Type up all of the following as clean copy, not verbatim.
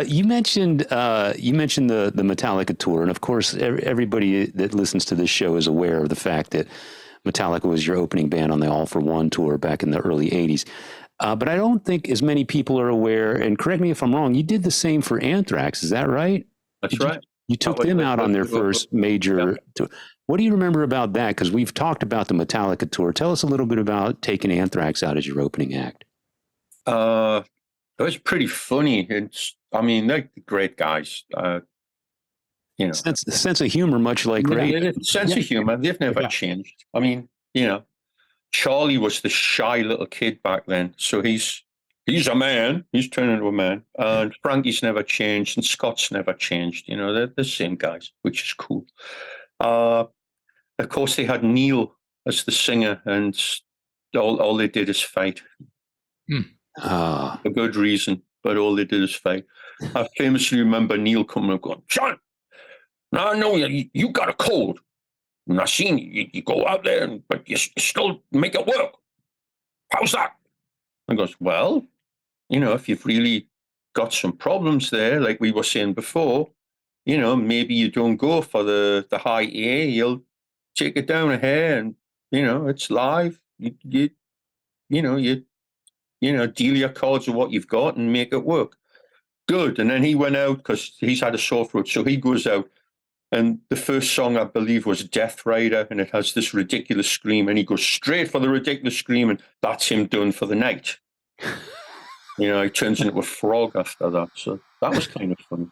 You mentioned the Metallica tour, and of course, everybody that listens to this show is aware of the fact that Metallica was your opening band on the All for One tour back in the early '80s. But I don't think as many people are aware. And correct me if I'm wrong. You did the same for Anthrax, is that right? That's right. You took them out on their first major tour. What do you remember about that? Because we've talked about the Metallica tour. Tell us a little bit about taking Anthrax out as your opening act. It was pretty funny. They're great guys. Sense of humor, much like sense of humor. They've never changed. Charlie was the shy little kid back then, so he's a man. He's turned into a man. And Frankie's never changed, and Scott's never changed. They're the same guys, which is cool. Of course, they had Neil as the singer, and all they did is fight. A good reason, but all they did is fight. I famously remember Neil coming up going, "John, now I know you got a cold. And I seen you go out there, but you still make it work. How's that?" I goes, "Well, if you've really got some problems there, like we were saying before, maybe you don't go for the high A, you'll take it down a hair, and it's live. You deal your cards with what you've got and make it work." Good. And then he went out because he's had a sore throat, so he goes out. And the first song, I believe, was Death Rider, and it has this ridiculous scream, and he goes straight for the ridiculous scream, and that's him done for the night. He turns into a frog after that, so that was kind of funny.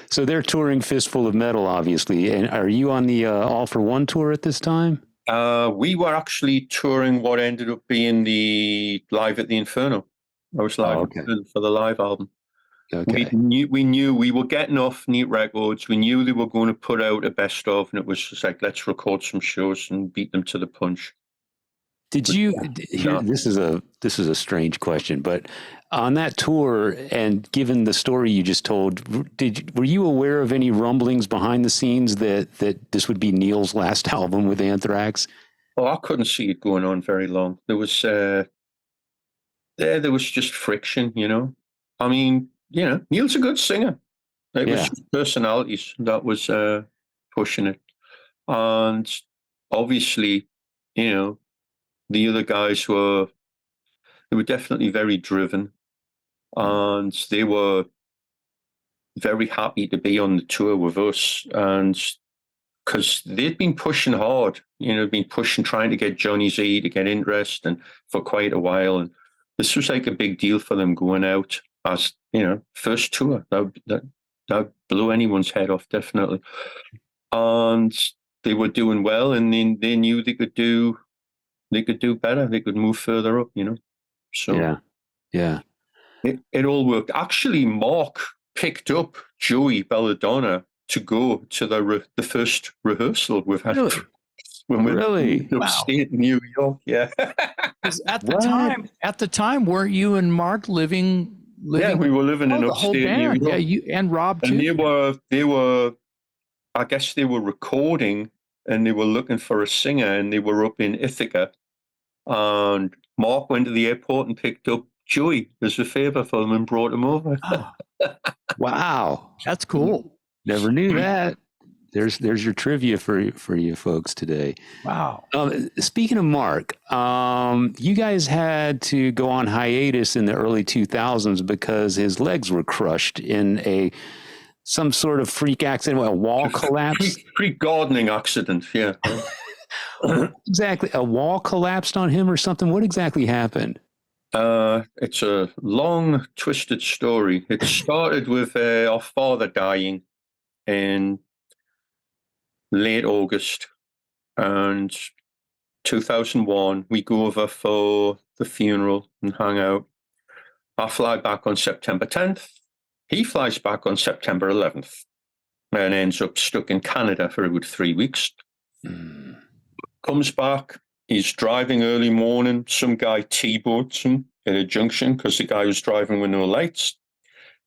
So they're touring Fistful of Metal, obviously, and are you on the All for One tour at this time? We were actually touring what ended up being the Live at the Inferno. I was live for the live album. Okay. We knew we were getting off Neat Records. We knew they were going to put out a best of, and it was just like, let's record some shows and beat them to the punch. Did you? This is a strange question, but on that tour, and given the story you just told, were you aware of any rumblings behind the scenes that this would be Neil's last album with Anthrax? Oh, I couldn't see it going on very long. There was just friction, Neil's a good singer. It was just personalities that was pushing it. And obviously, the other guys were definitely very driven, and they were very happy to be on the tour with us. And because they'd been pushing hard, trying to get Johnny Z to get interest and for quite a while. And this was like a big deal for them going out as, first tour. That blew anyone's head off, definitely. And they were doing well, and they knew they could do better. They could move further up, So yeah. It all worked. Actually, Mark picked up Joey Belladonna to go to the first rehearsal we've had. Really? When we Really? upstate New York, yeah. At the time, weren't you and Mark living? Yeah, we were living in upstate New York. Yeah, you and Rob too. And they were. I guess they were recording, and they were looking for a singer, and they were up in Ithaca. And Mark went to the airport and picked up Joey as a favor for them and brought him over. Oh. Wow, that's cool. Never knew that. There's your trivia for you folks today. Wow. Speaking of Mark, you guys had to go on hiatus in the early 2000s because his legs were crushed in some sort of freak accident, a wall collapse. Freak gardening accident, yeah. Exactly. A wall collapsed on him or something? What exactly happened? It's a long, twisted story. It started with our father dying in late August, and 2001. We go over for the funeral and hang out. I fly back on September 10th. He flies back on September 11th and ends up stuck in Canada for about 3 weeks. Comes back. He's driving early morning. Some guy T-boats him at a junction because the guy was driving with no lights.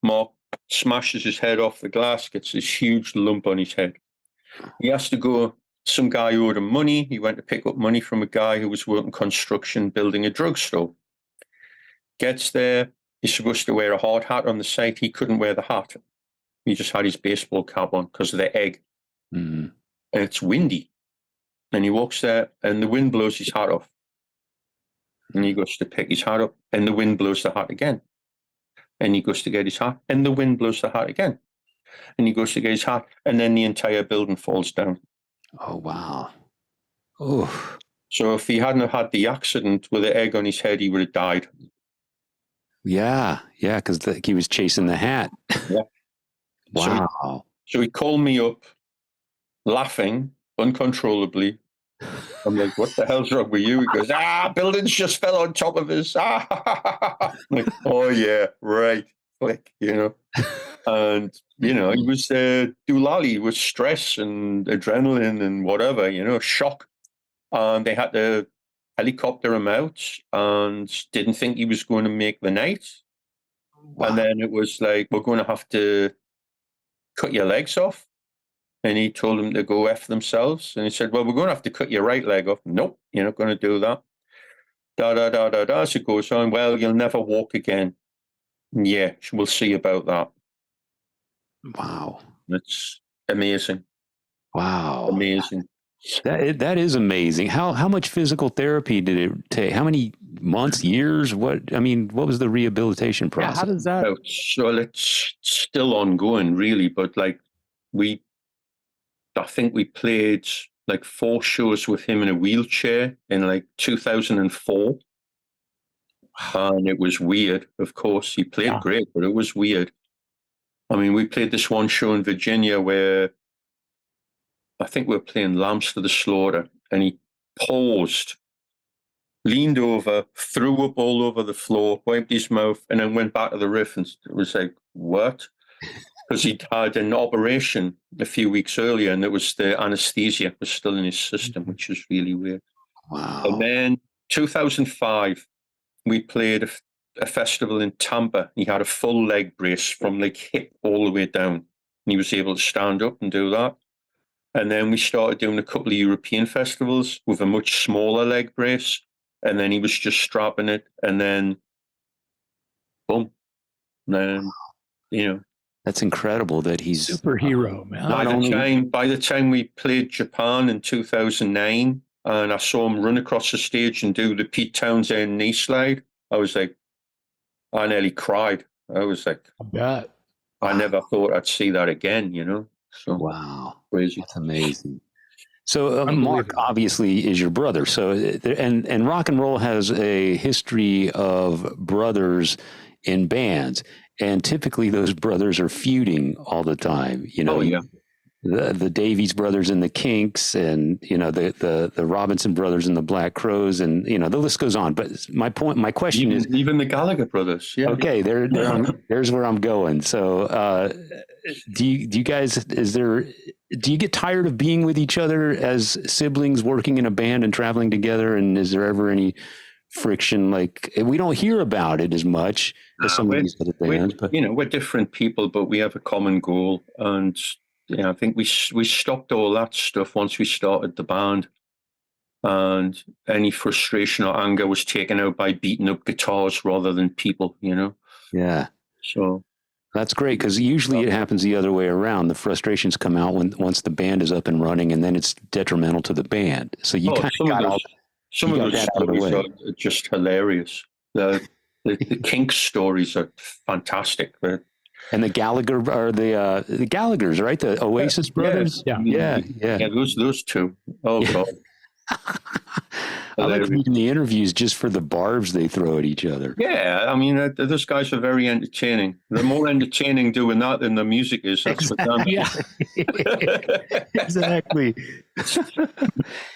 Mark smashes his head off the glass, gets this huge lump on his head. He has to go. Some guy owed him money. He went to pick up money from a guy who was working construction, building a drugstore. Gets there. he's supposed to wear a hard hat on the side. He couldn't wear the hat. He just had his baseball cap on because of the egg. Mm. And it's windy. And he walks there and the wind blows his hat off. And he goes to pick his hat up and the wind blows the hat again. And he goes to get his hat and the wind blows the hat again. And he goes to get his hat and then the entire building falls down. Oh, wow. Oh. So if he hadn't have had the accident with the egg on his head, he would have died. Yeah, because he was chasing the hat. Yeah. Wow. So he called me up, laughing uncontrollably. I'm like, what the hell's wrong with you? He goes, buildings just fell on top of us. I'm like, oh, yeah, right. Click, And, he was doolally with stress and adrenaline and whatever, shock. And they had to helicopter him out and didn't think he was going to make the night. Wow. And then it was like, we're going to have to cut your legs off. And he told them to go F themselves. And he said, well, we're going to have to cut your right leg off. Nope, you're not going to do that. As it goes on, well, you'll never walk again. Yeah, we'll see about that. Wow. That's amazing. Wow. Amazing. That is amazing. How much physical therapy did it take? How many months, years? What was the rehabilitation process? Yeah, how does that? So it's still ongoing, really. But I think we played like 4 shows with him in a wheelchair in like 2004. And it was weird, of course. He played great, but it was weird. I mean, we played this one show in Virginia where I think we were playing Lambs to the Slaughter, and he paused, leaned over, threw up all over the floor, wiped his mouth, and then went back to the riff, and it was like, what? Because he'd had an operation a few weeks earlier, and it was the anesthesia was still in his system, which was really weird. Wow. And then 2005, we played a festival in Tampa. He had a full leg brace from like hip all the way down, and he was able to stand up and do that. And then we started doing a couple of European festivals with a much smaller leg brace, and then he was just strapping it, and then boom. And then, That's incredible that he's superhero, man. By the time we played Japan in 2009, and I saw him run across the stage and do the Pete Townsend knee slide, I was like, I nearly cried. I was like, I bet. I never thought I'd see that again, So wow, crazy. That's amazing. So Mark obviously is your brother. So and rock and roll has a history of brothers in bands, and typically those brothers are feuding all the time. Oh yeah. The Davies brothers and the Kinks, and the Robinson brothers and the Black Crows, and the list goes on. But my question is even the Gallagher brothers. Yeah. Okay, there's where I'm going. So, do you guys? Do you get tired of being with each other as siblings, working in a band and traveling together? And is there ever any friction? Like, we don't hear about it as much as some of these other bands. But we're different people, but we have a common goal, and I think we stopped all that stuff once we started the band, and any frustration or anger was taken out by beating up guitars rather than people. Yeah. So that's great, because usually it happens the other way around. The frustrations come out once the band is up and running, and then it's detrimental to the band. So you kind of got some of those stories are just hilarious. The Kinks stories are fantastic. And the Gallagher are the Gallaghers, right? The Oasis brothers. Yeah. Those two. Oh God. I like reading the interviews just for the barbs they throw at each other. Yeah, I mean, those guys are very entertaining. They're more entertaining doing that than the music is. That's exactly. Yeah, exactly.